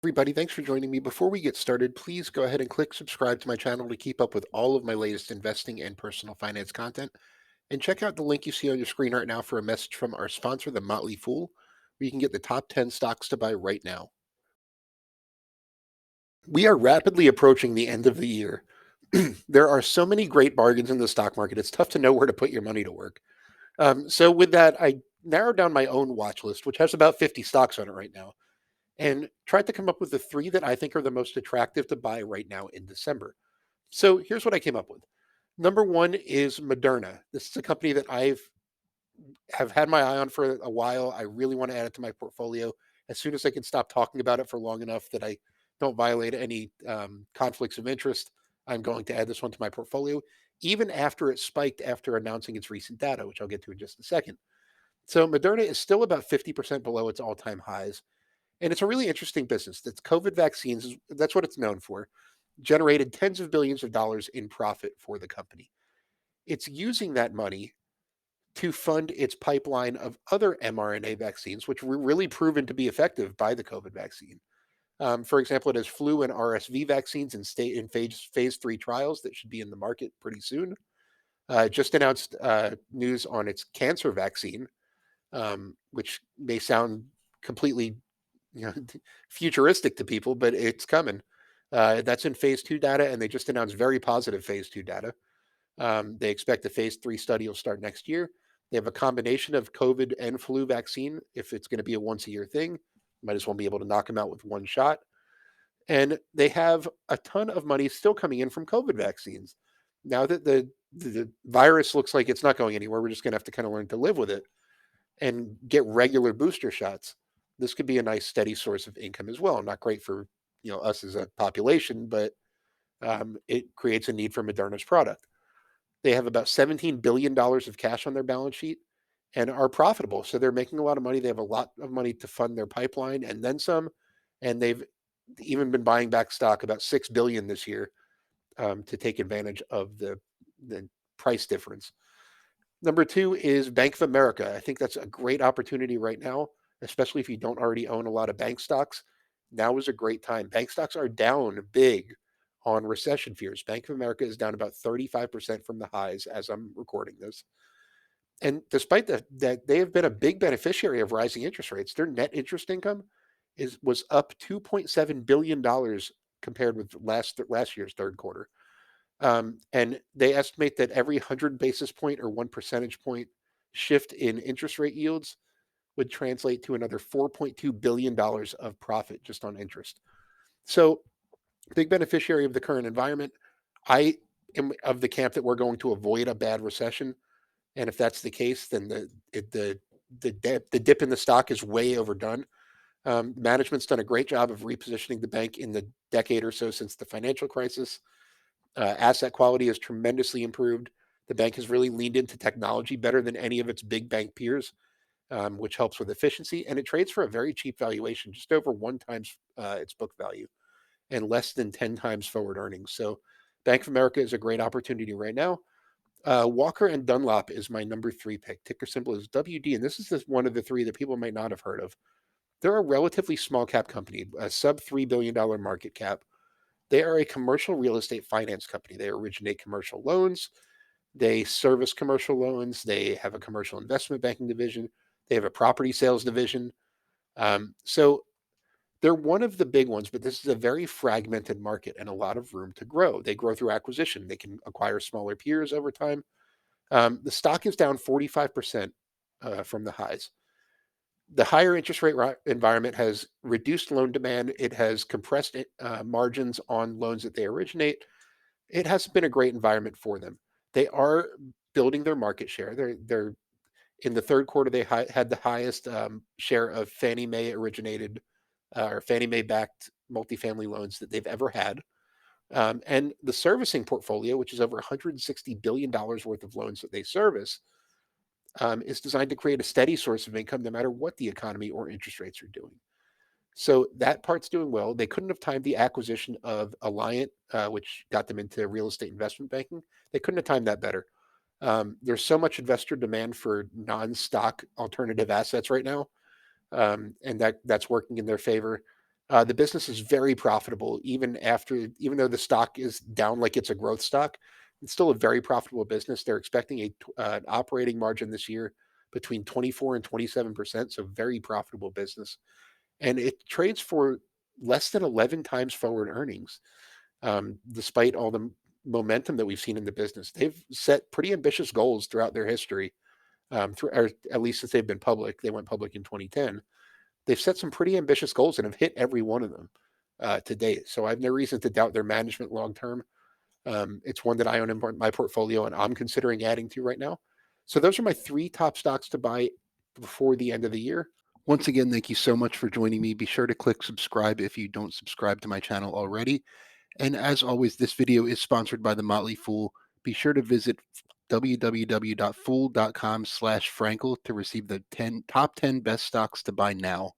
Everybody, thanks for joining me. Before we get started, please go ahead and click subscribe to my channel to keep up with all of my latest investing and personal finance content. And check out the link you see on your screen right now for a message from our sponsor, The Motley Fool, where you can get the top 10 stocks to buy right now. We are rapidly approaching the end of the year. There are so many great bargains in the stock market, it's tough to know where to put your money to work. With that, I narrowed down my own watch list, which has about 50 stocks on it right now, and tried to come up with the three that I think are the most attractive to buy right now in December. So here's what I came up with. Number one is Moderna. This is a company that have had my eye on for a while. I really want to add it to my portfolio as soon as I can stop talking about it for long enough that I don't violate any conflicts of interest. I'm going to add this one to my portfolio, even after it spiked after announcing its recent data, which I'll get to in just a second. So Moderna is still about 50% below its all-time highs. And it's a really interesting business. That's COVID vaccines. That's what it's known for. Generated tens of billions of dollars in profit for the company. It's using that money to fund its pipeline of other mRNA vaccines, which were really proven to be effective by the COVID vaccine. For example, it has flu and RSV vaccines in phase three trials that should be in the market pretty soon. Just announced news on its cancer vaccine, which may sound completely you know futuristic to people, but it's coming. That's in phase two data, and they just announced very positive phase two data. They expect the phase three study will start next year. They have a combination of COVID and flu vaccine. If it's going to be a once a year thing, might as well be able to knock them out with one shot. And they have a ton of money still coming in from COVID vaccines. Now that the virus looks like it's not going anywhere, we're just going to have to kind of learn to live with it and get regular booster shots. This could be a nice steady source of income as well. Not great for us as a population, but it creates a need for Moderna's product. They have about $17 billion of cash on their balance sheet and are profitable. So they're making a lot of money. They have a lot of money to fund their pipeline and then some. And they've even been buying back stock about $6 billion this year to take advantage of the price difference. Number two is Bank of America. I think that's a great opportunity right now, especially if you don't already own a lot of bank stocks. Now is a great time. Bank stocks are down big on recession fears. Bank of America is down about 35% from the highs as I'm recording this. And despite that they have been a big beneficiary of rising interest rates, their net interest income was up $2.7 billion compared with last year's third quarter. And they estimate that every 100 basis point or 1 percentage point shift in interest rate yields would translate to another $4.2 billion of profit just on interest. So, big beneficiary of the current environment. I am of the camp that we're going to avoid a bad recession, and if that's the case, then the dip in the stock is way overdone. Management's done a great job of repositioning the bank in the decade or so since the financial crisis. Asset quality has tremendously improved. The bank has really leaned into technology better than any of its big bank peers, which helps with efficiency. And it trades for a very cheap valuation, just over one times its book value and less than 10 times forward earnings. So Bank of America is a great opportunity right now. Walker and Dunlop is my number three pick. Ticker symbol is WD. And this is one of the three that people might not have heard of. They're a relatively small cap company, a sub $3 billion market cap. They are a commercial real estate finance company. They originate commercial loans. They service commercial loans. They have a commercial investment banking division. They have a property sales division. So they're one of the big ones, but this is a very fragmented market and a lot of room to grow. They grow through acquisition. They can acquire smaller peers over time. The stock is down 45% from the highs. The higher interest rate environment has reduced loan demand. It has compressed margins on loans that they originate. It hasn't been a great environment for them. They are building their market share. They're in the third quarter. They had the highest share of Fannie Mae originated or Fannie Mae backed multifamily loans that they've ever had. And the servicing portfolio, which is over $160 billion worth of loans that they service, is designed to create a steady source of income no matter what the economy or interest rates are doing. So that part's doing well. They couldn't have timed the acquisition of Alliant, which got them into real estate investment banking. They couldn't have timed that better. There's so much investor demand for non-stock alternative assets right now, and that's working in their favor. The business is very profitable, even though the stock is down like it's a growth stock. It's still a very profitable business. They're expecting an operating margin this year between 24 and 27%, so very profitable business. And it trades for less than 11 times forward earnings, despite all the momentum that we've seen in the business. They've set pretty ambitious goals throughout their history, or at least since they've been public. They went public in 2010. They've set some pretty ambitious goals and have hit every one of them to date. So I have no reason to doubt their management long term. It's one that I own in my portfolio and I'm considering adding to right now. So those are my three top stocks to buy before the end of the year. Once again, thank you so much for joining me. Be sure to click subscribe if you don't subscribe to my channel already. And as always, this video is sponsored by The Motley Fool. Be sure to visit www.fool.com/Frankel to receive the top 10 best stocks to buy now.